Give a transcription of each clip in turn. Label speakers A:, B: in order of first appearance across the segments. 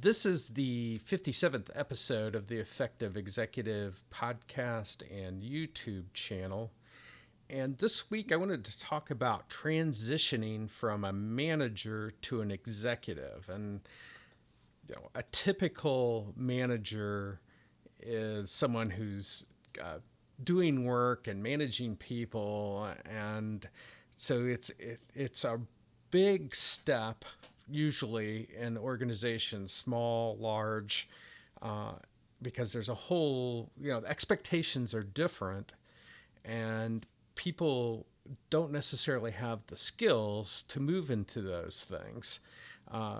A: This is the 57th episode of the Effective Executive podcast and YouTube channel. And this week I wanted to talk about transitioning from a manager to an executive. And a typical manager is someone who's doing work and managing people, and so it's a big step usually in organizations, small, large, uh, because there's a whole, expectations are different, and people don't necessarily have the skills to move into those things,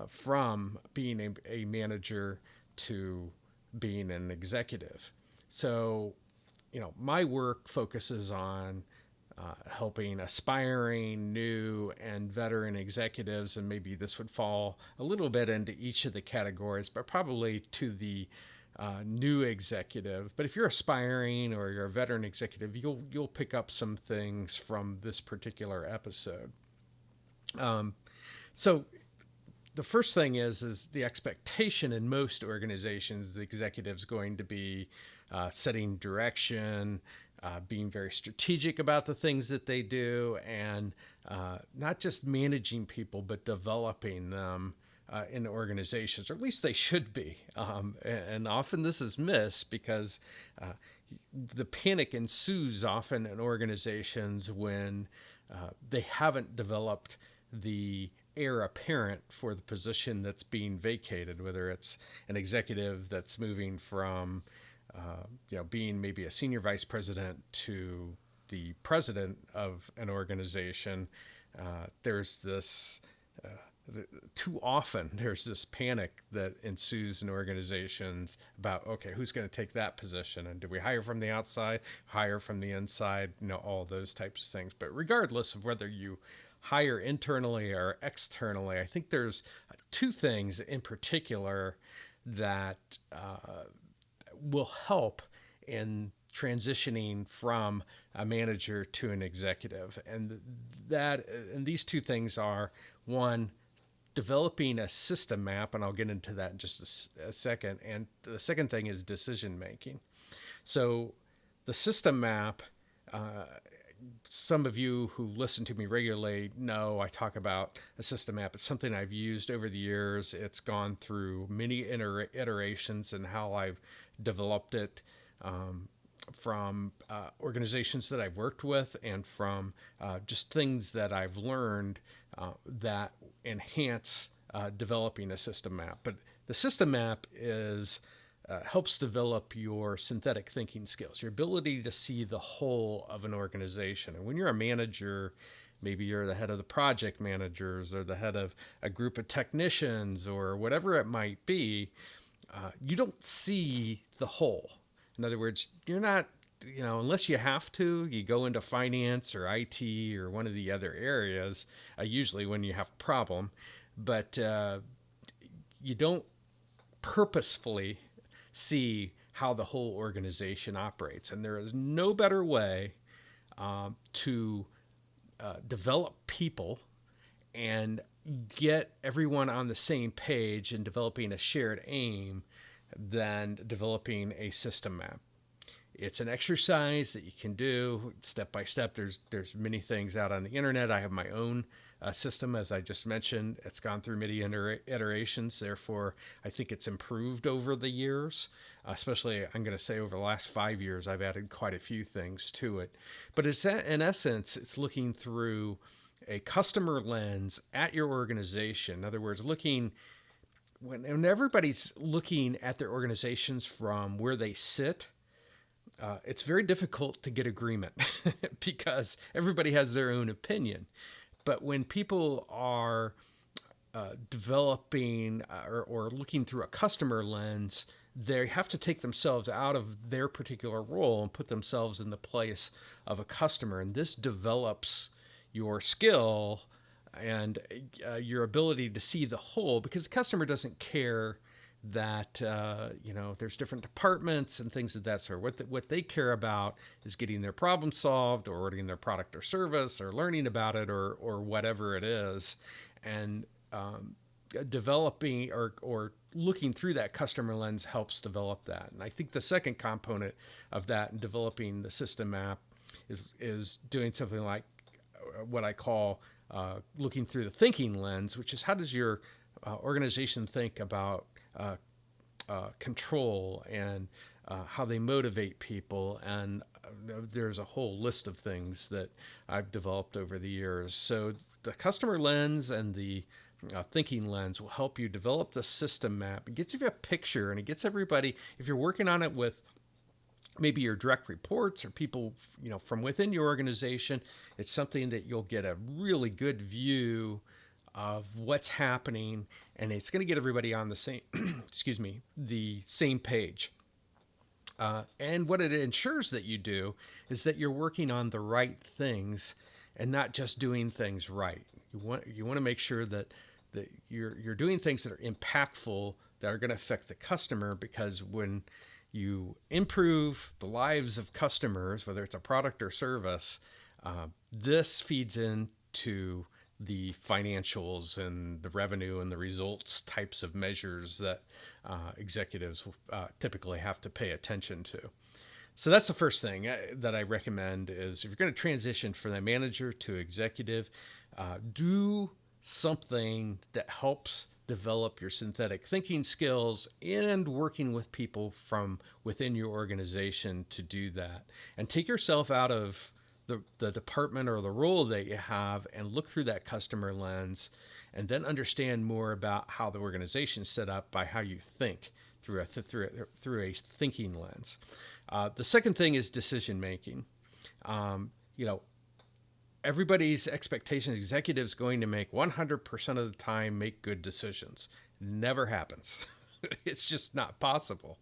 A: from being a manager to being an executive. So, my work focuses on helping aspiring, new, and veteran executives, and maybe this would fall a little bit into each of the categories, but probably to the new executive. But if you're aspiring or you're a veteran executive, you'll pick up some things from this particular episode. So the first thing is the expectation in most organizations. The executive's going to be setting direction, being very strategic about the things that they do, and not just managing people, but developing them in organizations, or at least they should be. And often this is missed because the panic ensues often in organizations when they haven't developed the heir apparent for the position that's being vacated, whether it's an executive that's moving from being maybe a senior vice president to the president of an organization. There's this too often there's this panic that ensues in organizations about, okay, who's going to take that position, and do we hire from the outside, hire from the inside, all those types of things. But regardless of whether you hire internally or externally, I think there's two things in particular that will help in transitioning from a manager to an executive. And these two things are: one, developing a system map, and I'll get into that in just a second. And the second thing is decision making. So the system map, some of you who listen to me regularly know I talk about a system map. It's something I've used over the years. It's gone through many iterations in how I've developed it, from organizations that I've worked with, and from just things that I've learned that enhance developing a system map. But the system map helps develop your synthetic thinking skills, your ability to see the whole of an organization. And when you're a manager, maybe you're the head of the project managers or the head of a group of technicians or whatever it might be, you don't see the whole. In other words, you're not, unless you have to, you go into finance or IT or one of the other areas, usually when you have a problem, but you don't purposefully see how the whole organization operates. And there is no better way to develop people and get everyone on the same page and developing a shared aim than developing a system map. It's an exercise that you can do step by step. There's many things out on the internet. I have my own system, as I just mentioned. It's gone through many iterations. Therefore, I think it's improved over the years, especially, I'm going to say, over the last 5 years, I've added quite a few things to it. But in essence, it's looking through a customer lens at your organization. In other words, when everybody's looking at their organizations from where they sit, it's very difficult to get agreement because everybody has their own opinion. But when people are developing or looking through a customer lens, they have to take themselves out of their particular role and put themselves in the place of a customer. And this develops your skill and your ability to see the whole, because the customer doesn't care that there's different departments and things of that sort. What they care about is getting their problem solved, or ordering their product or service, or learning about it, or whatever it is. And developing or looking through that customer lens helps develop that. And I think the second component of that in developing the system map is doing something like what I call looking through the thinking lens, which is how does your organization think about control and how they motivate people. And there's a whole list of things that I've developed over the years. So the customer lens and the thinking lens will help you develop the system map. It gets you a picture, and it gets everybody, if you're working on it with maybe your direct reports or people from within your organization, it's something that you'll get a really good view of what's happening, and it's going to get everybody on the same the same page. And what it ensures that you do is that you're working on the right things and not just doing things right. You want to make sure that you're doing things that are impactful, that are going to affect the customer, because when you improve the lives of customers, whether it's a product or service, this feeds into the financials and the revenue and the results types of measures that executives typically have to pay attention to. So that's the first thing that I recommend is if you're going to transition from the manager to executive, do something that helps develop your synthetic thinking skills and working with people from within your organization to do that. And take yourself out of the department or the role that you have and look through that customer lens, and then understand more about how the organization is set up by how you think through a thinking lens. The second thing is decision making. Everybody's expectation, executives going to make 100% of the time make good decisions. Never happens. It's just not possible.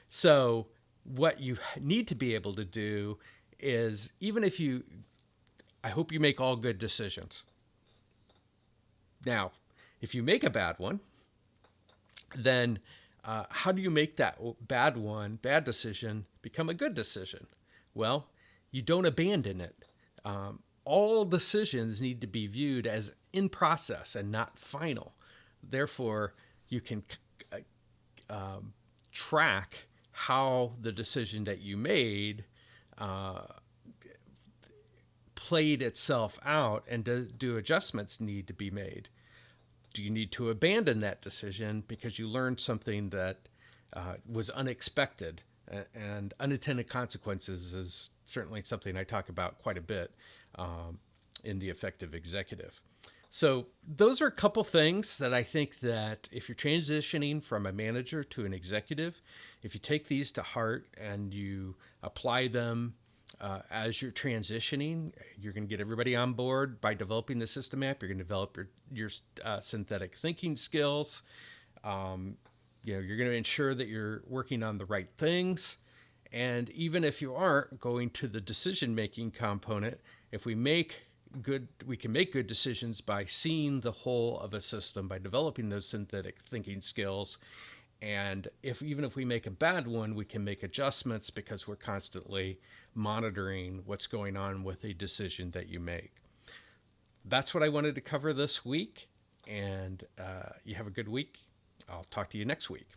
A: So what you need to be able to do is, I hope you make all good decisions. Now, if you make a bad one, then how do you make that bad decision, become a good decision? Well, you don't abandon it. All decisions need to be viewed as in process and not final. Therefore, you can track how the decision that you made played itself out, and do adjustments need to be made? Do you need to abandon that decision because you learned something that was unexpected? And unintended consequences is certainly something I talk about quite a bit in the Effective Executive. So those are a couple things that I think that if you're transitioning from a manager to an executive, if you take these to heart and you apply them as you're transitioning, you're going to get everybody on board by developing the system map. You're going to develop your synthetic thinking skills. You're going to ensure that you're working on the right things. And even if you aren't going to the decision-making component, if we can make good decisions by seeing the whole of a system, by developing those synthetic thinking skills. And even if we make a bad one, we can make adjustments because we're constantly monitoring what's going on with a decision that you make. That's what I wanted to cover this week. And you have a good week. I'll talk to you next week.